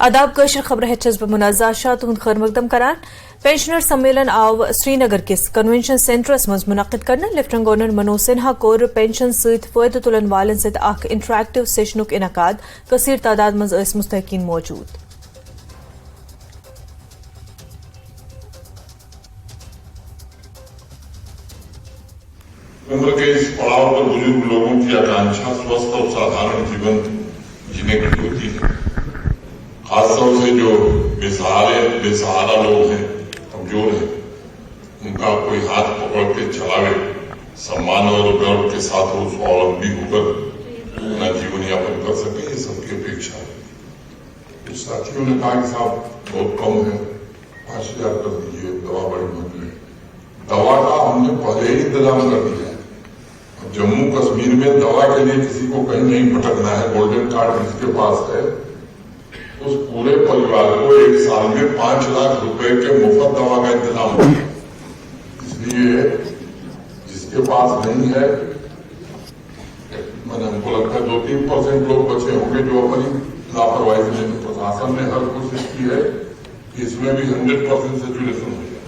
आदाब कशर खबर हेचस बमुनाजाशा तुहद खैर मकदम करान पेंशनर सम्मेलन आव श्रीनगर किस कन्वेंशन सेंटरस मज मुनक़िद करना lieutenant governor Manoj Sinha core pension सहित फायदे तुलन वालन सहित अख इंटरैक्टिव सेशनुक इनकाद कसीर तादाद मज अस मुस्तहकीन मौजूद। उम्र के इस पड़ाव पर बुजुर्ग लोगों की आकांक्षा स्वस्थ और साधारण जीवन जीने की होती है। खासतौर से जो बेसहारा लोग हैं, कमजोर हैं, उनका कोई हाथ पकड़ के चलावे, सम्मान और गर्व के साथ वो स्वावलंबी होकर अपना जीवन यापन कर सके, ये सबकी अपेक्षा है। कुछ साथियों ने कहा कि साहब बहुत कम है, 5000 कर दीजिए, दवा बड़ी महंगी है। दवा का हमने पहले ही इंतजाम कर दिया है। जम्मू कश्मीर में दवा के लिए किसी को कहीं नहीं भटकना है। गोल्डन कार्ड जिसके पास है उस पूरे परिवार को 1 साल में 5 लाख रुपए के मुफ्त दवा का इंतजाम होगा। इसलिए जिसके पास नहीं है, मैंने हमको लगता है 2-3% लोग बचे होंगे जो अपनी लापरवाही से, प्रशासन ने हर कोशिश की है कि इसमें भी 100% सेचुरेशन हो जाए।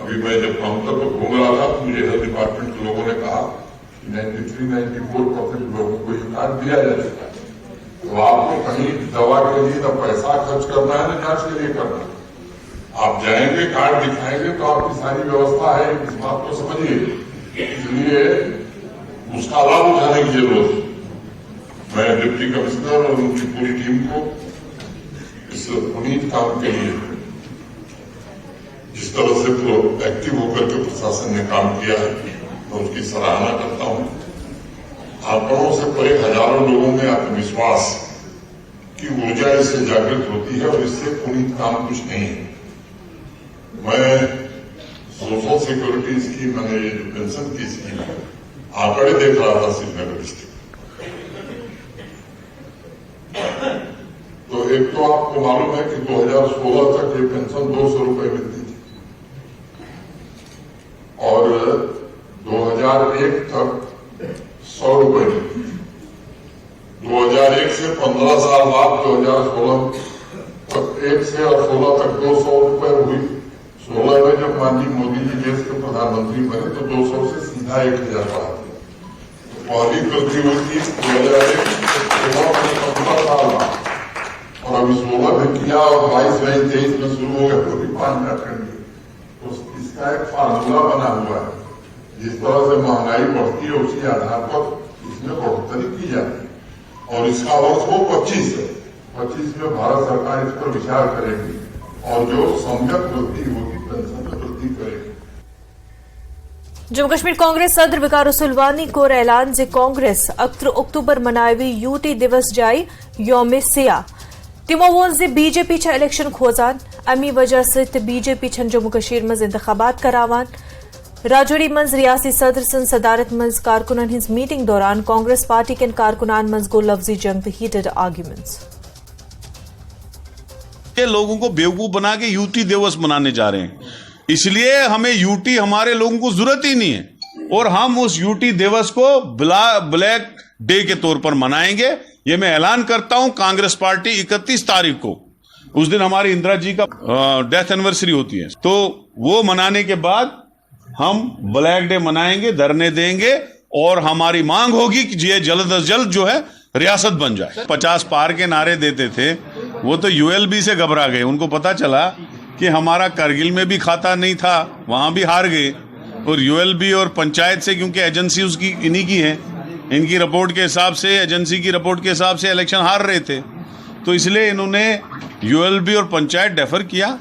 अभी मैं जब काउंटर पर घूम रहा था तो मुझे हेल्थ डिपार्टमेंट के लोगों ने कहा 93-94% लोगों को ये कार्ड दिया जा चुका है। तो आपको कहीं दवा के लिए न पैसा खर्च करना है, न जांच के लिए करना है। आप जाएंगे, कार्ड दिखाएंगे तो आपकी सारी व्यवस्था है, इस बात को समझिए। इसलिए उसका लाभ उठाने की जरूरत है। मैं डिप्टी कमिश्नर और उनकी पूरी टीम को इस पुनीत काम के लिए जिस तरह से प्रोएक्टिव होकर के प्रशासन ने काम किया है, मैं उसकी सराहना करता हूं। आंकड़ों से परे हजारों लोगों में आत्मविश्वास की ऊर्जा इससे जागृत होती है और इससे पुनीत काम कुछ नहीं है। मैं सोशल सिक्योरिटी स्कीम, मैंने ये जो पेंशन की स्कीम है, आंकड़े देख रहा था श्रीनगर डिस्ट्रिक्ट। तो एक तो आपको मालूम है कि 2016 तक ये पेंशन 200 रुपए मिलती थी और 2001 तक 100 रुपए। 2001 से 15 साल बाद 2016 1 से और 16 तक 200 रुपए हुई। 16 में जब माननीय मोदी जी देश के प्रधानमंत्री बने तो 200 से सीधा 1000 बढ़ा दिया। पहली गलती हुई थी 2001 में 15 साल बाद, और अभी 16 में किया और 22 में 23 में शुरू हो गया, पूरी 5 मिनट करनी। तो इसका एक फार्मूला बना हुआ है। जिस तरह से महंगाई बढ़ती है उसी आधार पर इसमें बढ़ोतरी की जाती है और इसका वर्ष वो 25 है। 25 में भारत सरकार इस पर विचार करेगी और जो सम्यक वृद्धि होगी पेंशन में वृद्धि करेगी। जम्मू कश्मीर कांग्रेस सदर विकार रसूलवानी कोर ऐलान जे कांग्रेस अक्टूबर मनावी यूटी दिवस जाई योम सिया तिमो वोन जे बीजेपी छा इलेक्शन खोजान अमी वजह से बीजेपी छन जम्मू कश्मीर मज इंतखाबात करावान। राजौरी मंज रियासी सदर सन सदारत मंज कारकुनान हिंस मीटिंग दौरान कांग्रेस पार्टी के कारकुनान मंज गो लफ्जी जंग हीटेड आर्ग्यूमेंट्स। के लोगों को बेवकूफ बना के यूटी दिवस मनाने जा रहे हैं, इसलिए हमें यूटी हमारे लोगों को जरूरत ही नहीं है और हम उस यूटी दिवस को ब्लैक डे के तौर पर मनाएंगे। ये मैं ऐलान करता हूं। कांग्रेस पार्टी 31 तारीख को, उस दिन हमारी इंदिरा जी का डेथ एनिवर्सरी होती है, तो वो मनाने के बाद हम ब्लैक डे मनाएंगे, धरने देंगे और हमारी मांग होगी कि ये जल्द अज जल्द जो है रियासत बन जाए। 50 पार के नारे देते थे, वो तो यूएलबी से घबरा गए। उनको पता चला कि हमारा करगिल में भी खाता नहीं था, वहां भी हार गए। और यूएलबी और पंचायत से, क्योंकि एजेंसी उसकी इन्हीं की है, इनकी रिपोर्ट के हिसाब से, एजेंसी की रिपोर्ट के हिसाब से इलेक्शन हार रहे थे, तो इसलिए इन्होंने यूएलबी और पंचायत डेफर किया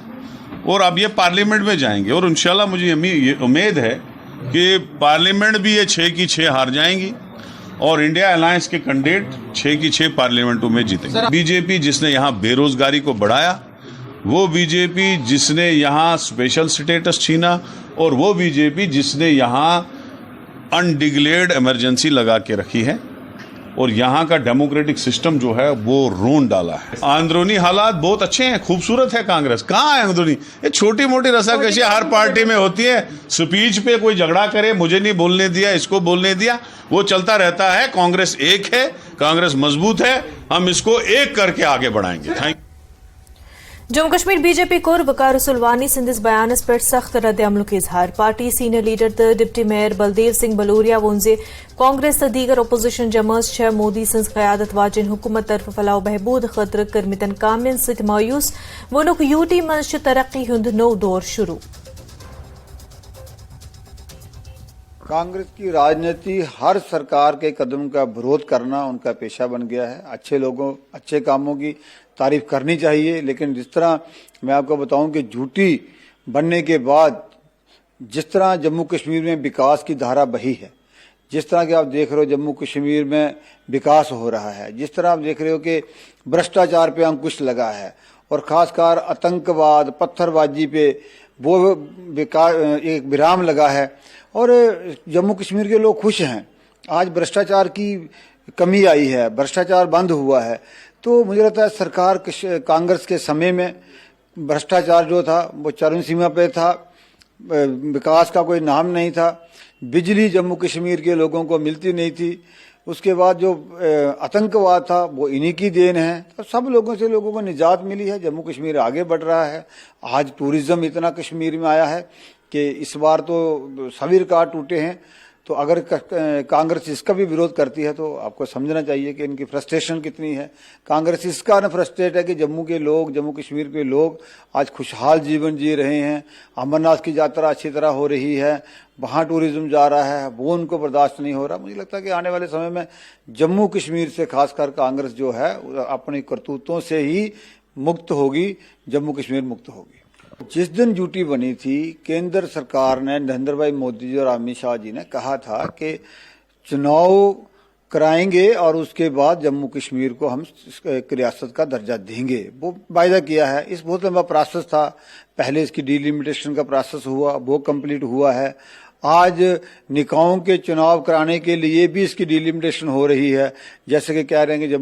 और अब ये पार्लियामेंट में जाएंगे। और इंशाल्लाह मुझे ये उम्मीद है कि पार्लियामेंट भी ये 6 की 6 हार जाएंगी और इंडिया अलायंस के कैंडिडेट 6 की 6 पार्लियामेंटों में जीतेंगे। बीजेपी जिसने यहाँ बेरोजगारी को बढ़ाया, वो बीजेपी जिसने यहाँ स्पेशल स्टेटस छीना, और वो बीजेपी जिसने यहाँ अनडिक्लेयर्ड इमरजेंसी लगा के रखी है और यहाँ का डेमोक्रेटिक सिस्टम जो है वो रोन डाला है। अंदरूनी हालात बहुत अच्छे हैं, खूबसूरत है कांग्रेस। कहाँ है अंदरूनी? ये छोटी मोटी रसाकशी हर पार्टी में होती है। स्पीच पे कोई झगड़ा करे, मुझे नहीं बोलने दिया, इसको बोलने दिया, वो चलता रहता है। कांग्रेस एक है, कांग्रेस मजबूत है, हम इसको एक करके आगे बढ़ाएंगे। Thank you. Jammu Kashmir BJP कोर वकार सुलवानी सिंधिस बयानस पे सख्त रद्द अमल के इजहार पार्टी सीनियर लीडर त डिप्टी मेयर बलदेव सिंह बलूरिया वोंजे कांग्रेस त दीगर अपोजिशन जमात छह मोदी सिंध क़यादत वाजिन हुकूमत तरफ फलाह बहबूद खतर करमितन कामिन सित मायूस वनुक यूटी मंच तरक्की हुंद नो दौर शुरू। कांग्रेस की राजनीति हर सरकार के कदम का विरोध करना उनका पेशा बन गया है। अच्छे लोगों अच्छे कामों की तारीफ करनी चाहिए, लेकिन जिस तरह मैं आपको बताऊं कि झूठी बनने के बाद जिस तरह जम्मू कश्मीर में विकास की धारा बही है, जिस तरह के आप देख रहे हो जम्मू कश्मीर में विकास हो रहा है, जिस तरह आप देख रहे हो कि भ्रष्टाचार पे अंकुश लगा है और खासकर आतंकवाद पत्थरबाजी पे वो एक विराम लगा है और जम्मू कश्मीर के लोग खुश हैं। आज भ्रष्टाचार की कमी आई है, भ्रष्टाचार बंद हुआ है। तो मुझे लगता है सरकार कांग्रेस के समय में भ्रष्टाचार जो था वो चरम सीमा पे था, विकास का कोई नाम नहीं था, बिजली जम्मू कश्मीर के लोगों को मिलती नहीं थी। उसके बाद जो आतंकवाद था वो इन्हीं की देन है। तो सब लोगों को निजात मिली है, जम्मू कश्मीर आगे बढ़ रहा है। आज टूरिज्म इतना कश्मीर में आया है कि इस बार तो सभी रिकॉर्ड टूटे हैं। तो अगर कांग्रेस इसका भी विरोध करती है तो आपको समझना चाहिए कि इनकी फ्रस्ट्रेशन कितनी है। कांग्रेस इस कारण फ्रस्ट्रेट है कि जम्मू कश्मीर के लोग आज खुशहाल जीवन जी रहे हैं, अमरनाथ की यात्रा अच्छी तरह हो रही है, वहाँ टूरिज्म जा रहा है, वो उनको बर्दाश्त नहीं हो रहा। मुझे लगता है कि आने वाले समय में जम्मू कश्मीर से खासकर कांग्रेस जो है अपनी करतूतों से ही मुक्त होगी, जम्मू कश्मीर मुक्त होगी। जिस दिन ड्यूटी बनी थी, केंद्र सरकार ने नरेंद्र भाई मोदी जी और अमित शाह जी ने कहा था कि चुनाव कराएंगे और उसके बाद जम्मू कश्मीर को हम रियासत का दर्जा देंगे। वो वायदा किया है। इस बहुत लंबा प्रोसेस था। पहले इसकी डिलिमिटेशन का प्रोसेस हुआ, वो कंप्लीट हुआ है। आज निकायों के चुनाव कराने के लिए भी इसकी डिलिमिटेशन हो रही है। जैसे कि कह रहे हैं कि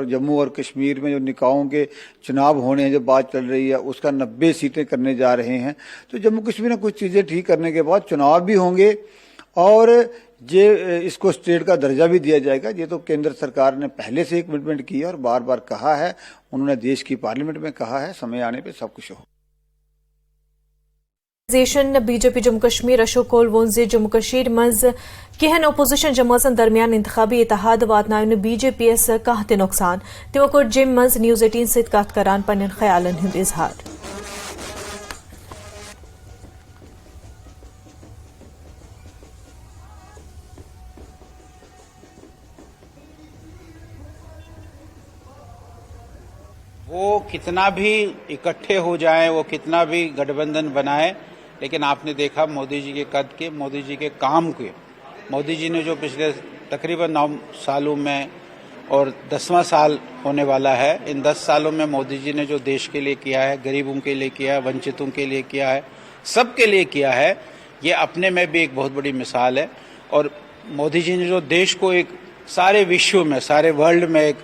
जम्मू और कश्मीर में जो निकायों के चुनाव होने हैं, जो बात चल रही है, उसका 90 सीटें करने जा रहे हैं। तो जम्मू कश्मीर में कुछ चीजें ठीक करने के बाद चुनाव भी होंगे और इसको स्टेट का दर्जा भी दिया जाएगा। ये तो केंद्र सरकार ने पहले से एक कमिटमेंट की है और बार बार कहा है, उन्होंने देश की पार्लियामेंट में कहा है, समय आने पर सब कुछ हो। बीजेपी जम्मू कश्मीर अशोक कोल वोंजे जम्मू कश्मीर मज केहन अपोजिशन जमातन दरमियान इंतखाबी इत्तेहाद वातनायुन बीजेपी एस कहते नुकसान तिमो कोर जिम मज न्यूज 18 सत कत करान पन्न ख्यालन हुंद इजहार। वो कितना भी इकट्ठे हो जाएं, वो कितना भी गठबंधन बनाए, लेकिन आपने देखा मोदी जी के कद के, मोदी जी के काम के, मोदी जी ने जो पिछले तकरीबन 9 सालों में और 10वां साल होने वाला है, इन 10 सालों में मोदी जी ने जो देश के लिए किया है, गरीबों के लिए किया है, वंचितों के लिए किया है, सबके लिए किया है, ये अपने में भी एक बहुत बड़ी मिसाल है। और मोदी जी ने जो देश को एक सारे विश्व में, सारे वर्ल्ड में एक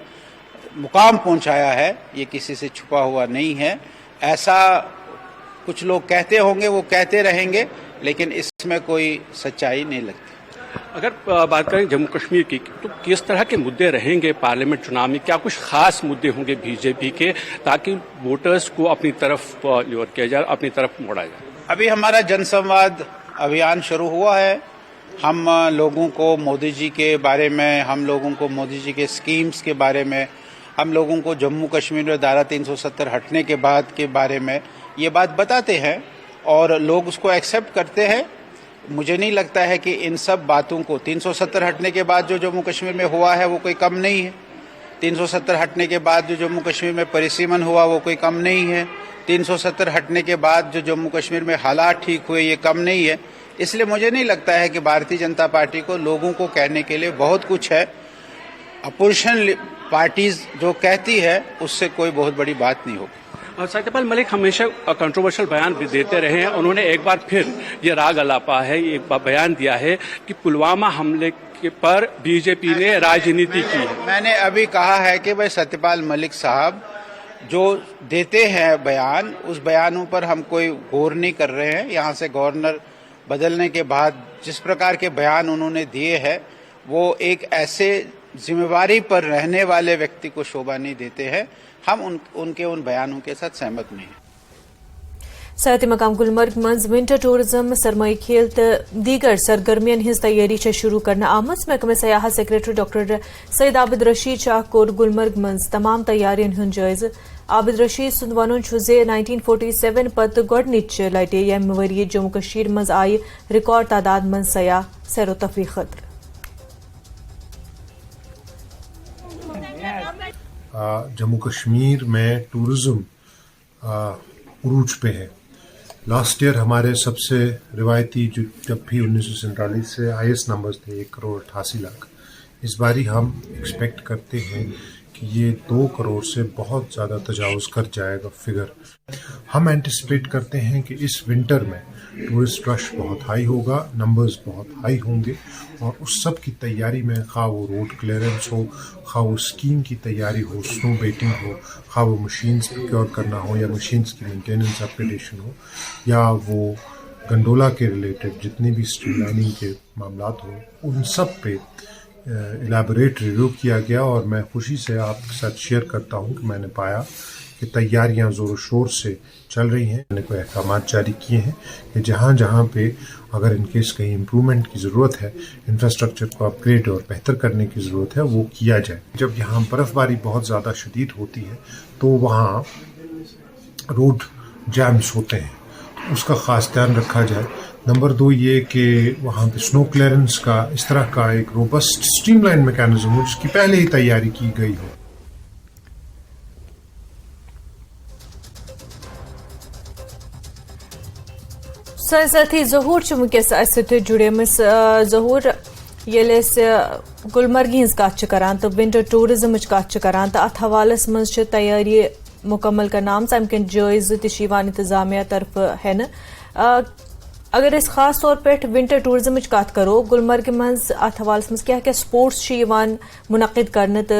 मुकाम पहुंचाया है, ये किसी से छुपा हुआ नहीं है। ऐसा कुछ लोग कहते होंगे, वो कहते रहेंगे, लेकिन इसमें कोई सच्चाई नहीं लगती। अगर बात करें जम्मू कश्मीर की, तो किस तरह के मुद्दे रहेंगे पार्लियामेंट चुनाव में? क्या कुछ खास मुद्दे होंगे बीजेपी के, ताकि वोटर्स को अपनी तरफ ल्योर किया जाए, अपनी तरफ मोड़ा जाए? अभी हमारा जनसंवाद अभियान शुरू हुआ है। हम लोगों को मोदी जी के बारे में, हम लोगों को मोदी जी के स्कीम्स के बारे में, हम लोगों को जम्मू कश्मीर में धारा 370 हटने के बाद के बारे में ये बात बताते हैं और लोग उसको एक्सेप्ट करते हैं। मुझे नहीं लगता है कि इन सब बातों को 370 हटने के बाद जो जम्मू कश्मीर में हुआ है वो कोई कम नहीं है। 370 हटने के बाद जो जम्मू कश्मीर में परिसीमन हुआ वो कोई कम नहीं है। 370 हटने के बाद जो जम्मू कश्मीर में हालात ठीक हुए ये कम नहीं है। इसलिए मुझे नहीं लगता है कि भारतीय जनता पार्टी को लोगों को कहने के लिए बहुत कुछ है। अपोजिशन पार्टीज जो कहती है उससे कोई बहुत बड़ी बात नहीं होगी। सत्यपाल मलिक हमेशा कंट्रोवर्शियल बयान भी देते रहे हैं। उन्होंने एक बार फिर ये राग अलापा है, एक बार बयान दिया है कि पुलवामा हमले के पर बीजेपी ने राजनीति की है। मैंने अभी कहा है कि भाई सत्यपाल मलिक साहब जो देते हैं बयान, उस बयानों पर हम कोई गौर नहीं कर रहे हैं। यहाँ से गवर्नर बदलने के बाद जिस प्रकार के बयान उन्होंने दिए हैं वो एक ऐसे जिम्मेवारी पर रहने वाले व्यक्ति को शोभा नहीं देते हैं। हम उनके उन बयानों के साथ सहमत नहीं हैं। साथ मकाम गुलमर्ग मज विंटर टूरिज्म सरमाई खेल तो दीगर सरगर्मियन हिज तैयारी शुरू करना आमज महकमे सयाहत सेक्रेटरी डॉक्टर सईद आबिद रशीद शाह कोर गुलमर्ग मज तमाम तैयारियन हुंद जायज़। आबिद रशीद सुंद वनुन छु जे 1947 पत गोडनिच लटे यम वरिये जम्मू कश्मीर मज आय रिकॉर्ड तादाद मज सयाह सैरो तफरी खतर। जम्मू कश्मीर में टूरिज्म उरूज पे है। लास्ट ईयर हमारे सबसे रिवायती जो जब भी 1947 से हाईएस्ट नंबर्स थे 1,88,00,000। इस बारी हम एक्सपेक्ट करते हैं कि ये 2 करोड़ से बहुत ज़्यादा तजावुज कर जाएगा फिगर। हम एंटिसिपेट करते हैं कि इस विंटर में टूरिस्ट रश बहुत हाई होगा, नंबर्स बहुत हाई होंगे और उस सब की तैयारी में खा वो रोड क्लियरेंस हो, खा वो स्कीम की तैयारी हो, स्नो बेटिंग हो, खा वो मशीन्स प्रोक्योर करना हो या मशीन्स की मेंटेनेंस अपग्रेडेशन हो, या वो गंडोला के रिलेटेड जितने भी स्ट्रीमलाइनिंग के मामलात हों, उन सब पे इलाबोरेट रिव्यू किया गया। और मैं खुशी से आपके साथ शेयर करता हूं कि मैंने पाया कि तैयारियां ज़ोर शोर से चल रही हैं। मैंने कोई अहकाम जारी किए हैं कि जहां जहां पे अगर इनकेस कहीं इम्प्रूवमेंट की ज़रूरत है, इंफ्रास्ट्रक्चर को अपग्रेड और बेहतर करने की ज़रूरत है, वो किया जाए। जब यहाँ बर्फ़बारी बहुत ज़्यादा शदीद होती है तो वहाँ रोड जैम्स होते हैं, उसका ख़ास ध्यान रखा जाए। नंबर 2 ये कि वहाँ पे स्नो क्लियरेंस का इस तरह का एक रोबस्ट स्ट्रीमलाइन मैकेनिज्म हो जिसकी पहले ही तैयारी की गई हो। साथी जहूर वनकस जुड़े जहूर ये गुलमर्ग हज कत करान तो विंटर टूरिज्म कत करान तो अत हवालस मज तैयारी मुकम्मल करना आम अम कन जायज़ इंतजामिया तरफ है। अगर इस खास तौर पे विंटर टूरिज्म कत करो गुलमर्ग मज अत हवालस मज क्या क्या स्पोर्ट्स मुनक़िद करने तो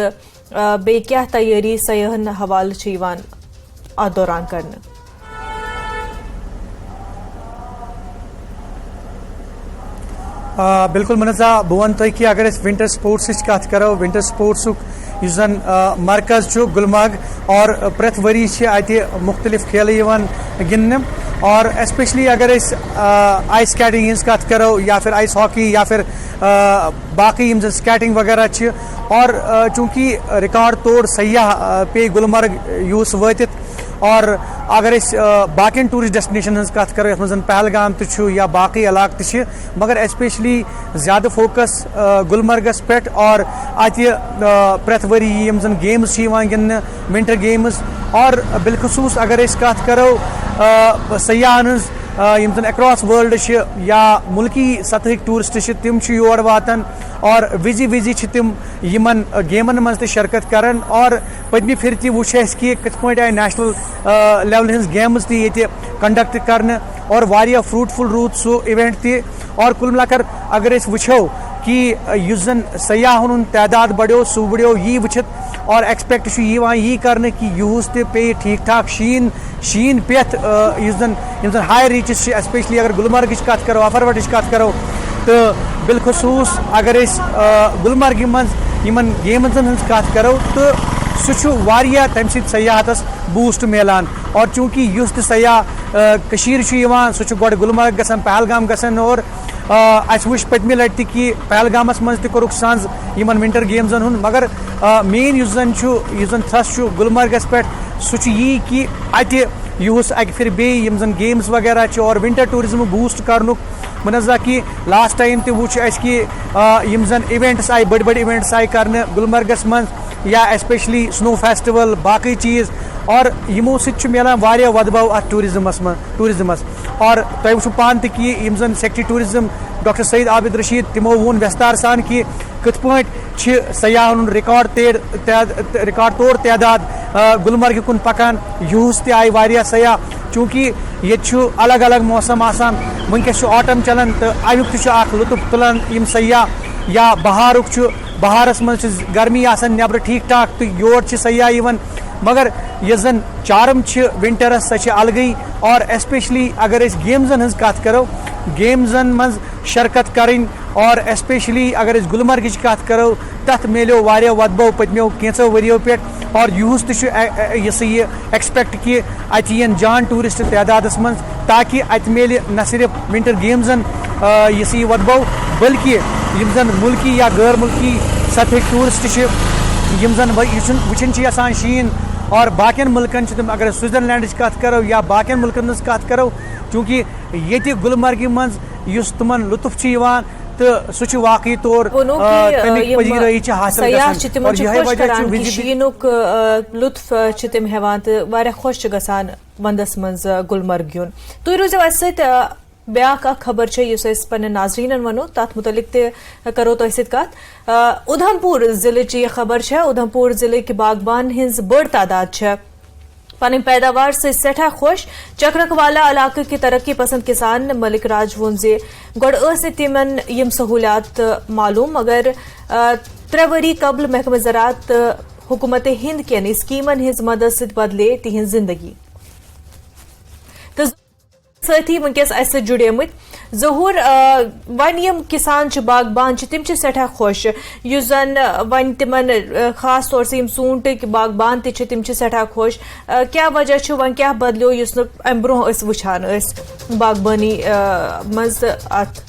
बे क्या तैयारी सयाहन हवाल अत दौरान करने। बिल्कुल मनजा बह वन तुम कि अगर विंटर स्पोर्ट्स कत करो, विंटर स्पोर्ट्स जन मरकज़ गुलमर्ग और प्रत वरी अत मुख्तलिफ खेल गिंदने और स्पेशली अगर आइस स्केटिंग कत करो या फिर आइस हॉकी या फिर बाकी स्केटिंग वगैरह और चूँकि रिकॉर्ड तोड़ सयाह पे गुलमर्ग यूस वतित और अगर बाकी टूरिस्ट डेस्टिनेशन कत करो यथ मज पहलगाम तो या बाकी इलाक तो मगर स्पेशली ज़्यादा फोकस गुलमर्गस पे और अत प्रत वरी यम जन गेम्स गिंदने विंटर गेम्स और बिलखसूस अगर कत करो सयाहन यम जन अक्रॉस वर्ल्ड या मुल्की सतहिक टूरिस्ट तिम योर वातन और विजि विजि तिम यमन गेमन मज शिरकत करन और पदमी फिर वुच कि कथ पे आय नेशनल लेवल हज गेम्स ये कंडक्ट करने और वारिया फ्रूटफुल रूद सो इवेंट ति और कुल मिलाकर अगर वुछो कि युस जन सयाहन तादाद बढ़ो सह बढ़ो यी वुचित और एक्सपेक्ट यी करने कि यूस ते पे ठीक ठाक शीन पेथ युस जन हाई रीचस स्पेशली अगर गुलमर्ग कत करो अफरवट कत करो तो बिलखसूस अगर गुलमर्ग मज गेमन कत करो तो सह तम सयाहतस बूस्ट मिलान और चूँकि युस ते सयाह सह गोड गुलमर्ग गसन पहलगाम गसन और वुच पतमी लटि कि पहलगामस मज तुरुक सांझ यमन विंटर गेम्सन हुन मगर मेन युस जन थ्रस्ट गुलमर्गस पे सह यी कि अत यूस अक फिर बे यम जन गेम्स वगैरह और विंटर टूरिज्म बूस्ट करनुक मनजा कि लास्ट टाइम ते वुच कि यम जन इवेंट्स आय बड़ इवेंट्स आय करने गुलमर्गस मज या स्पेशली स्नो फेस्टिवल बाकी चीज़ और यमो सह मिलान वारिया वदबाव अत टूरिज्मस और तुम वो पान कि यम जन secretary tourism doctor Syed Abid Rashid तिमो वोन विस्तार सान कि कथ पे सयाहन रिकॉर्ड तोड़ तादाद गुलमर्ग कुन पकान यूस ते आय वारिया सयाह चूँकि ये अलग अलग मौसम आसान वनकस ऑटम चलान तो अमुक लुत्फ तुलान यम सयाह या बहारस मज गर्मी आसान नबर ठीक ठाक तो योर सयाह मगर ये जन चार्म विंटरस सह अलगई और स्पेशली अगर गेम्सन हज कत करो गेम्सन मज शिरकत करें और स्पेशली अगर गुलमर्ग कत करो तथ मिलो वारिया वदबो पत्मो कैंसो वरियो पे और यूस ये एक्सपेक्ट कि अन जान टूरिस्ट तादाद मन ताकि अत मिल न सिर्फ विंटर गेम्सन ये वदबो बल्कि यम मुल्की या गैर मुल्की सतह टूरिस्ट वचन यसान शीन और बाकियन मुल्कन तम अगर स्विट्जरलैंड कत करो या बाकियन मुल्कन कत करो चूँकि ये गुलमर्ग मज तमन लुत्फ तो सह वाकई तौर पजीराई हासिल शीनुक लुत्फ तिम हेवान तो वारिया खुश गसान वंदस मज गुलमर्ग यून तुम रोजो अस ब्याक खबर पे नाजरीन वनो तथ मुतलिक करो तो कत उधमपुर जिले यह खबर है उधमपुर जिले के बागबान हिंज बड़ तादाद पन पैदावार से सठा खुश चक्रकवाला इलाके की तरक्की पसंद किसान मलिक राज वोन जे गोड़ तिमन यम सहूलियात मालूम मगर 3 वरी कबल महकमा ज़राअत हुकूमत हिंद के स्कीमन हिंज मदद से बदले तिहंज जिंदगी साथ ही वनकस अस जुड़ेमुत जहूर वन यम किसान बागबान तिम सठा खुश जन वन तिमन खास तौर से सूंटक बागबान तिम सठा खुश क्या वजह वन क्या बदलो अम ब्रो वुचान बागबानी मज अत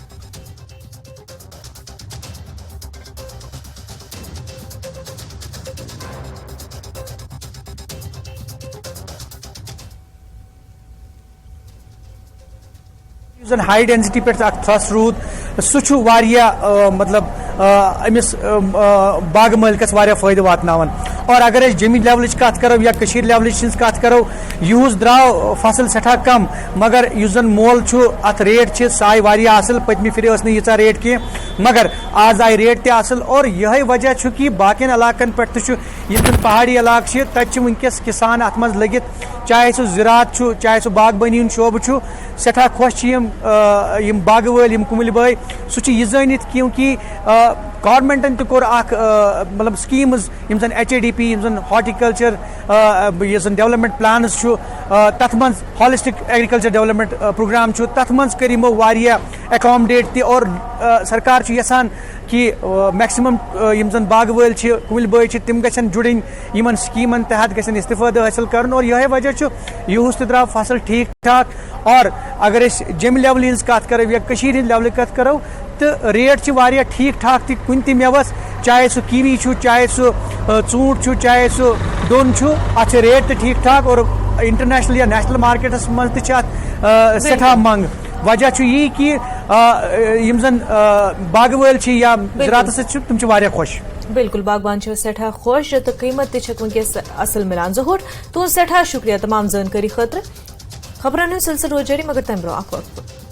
हाई डेंसिटी पे थ्रस्ट रूद सह मतलब अमिस बाग मालिकस फायदे वातनावन और अगर जमी लेवल कत करो या लेवल कत करो यूज द्राव फसल सठा कम मगर जन मोल अत रेट सह आय असल पतमी फिर यीचा रेट कह मगर आज आय रेट तसल और यह वजह कि बाकियन इलाकन पे पहाड़ी इलाके तक वनकस किसान अत मज लगित चाहे सह ज़राअत चाहे सह बागबानी शोब सठा खुश यम बाग वाल कुमिल भाई सह यह जानित क्योंकि गवर्नमेंटन तोर मतलब स्कीम्स यम जन HADP यम जन हॉर्टिकल्चर डेवलपमेंट प्लान्स तथ मन हॉलिस्टिक एग्रीकल्चर डेवलपमेंट प्रोग्राम तथ मन कर यमो एकोमोडेट त और सरकार यसान कि मैक्सिमम यम जन बाग वाल कुमिल भाई तिम गन जुड़न यमन स्कीमन तहत गन इस्तिफादा हासिल कर और यह वजह यूस द्राव फसल ठीक ठाक और अगर जम लेवल हज कत करो या लेवल कत करो तो रेट वारिया ठीक ठाक त कुन त मेवस चाहे सह कीवी चाहे सह ऊंट चाहे सह डोन अत रेट तो ठीक ठाक और इंटरनेशनल या नेशनल मार्केटस मज सठा मंग वजह यही कि यम जन बाग वाल या ज़राअत तुम खुश बिल्कुल बागबान सठा खुश तो कीमत वनकस असल मिलान जहूर तुम सठा शुक्रिया तमाम जानकारी खतर खबरन सिलसिल रोज जारी मगर तम ब्रो वक्त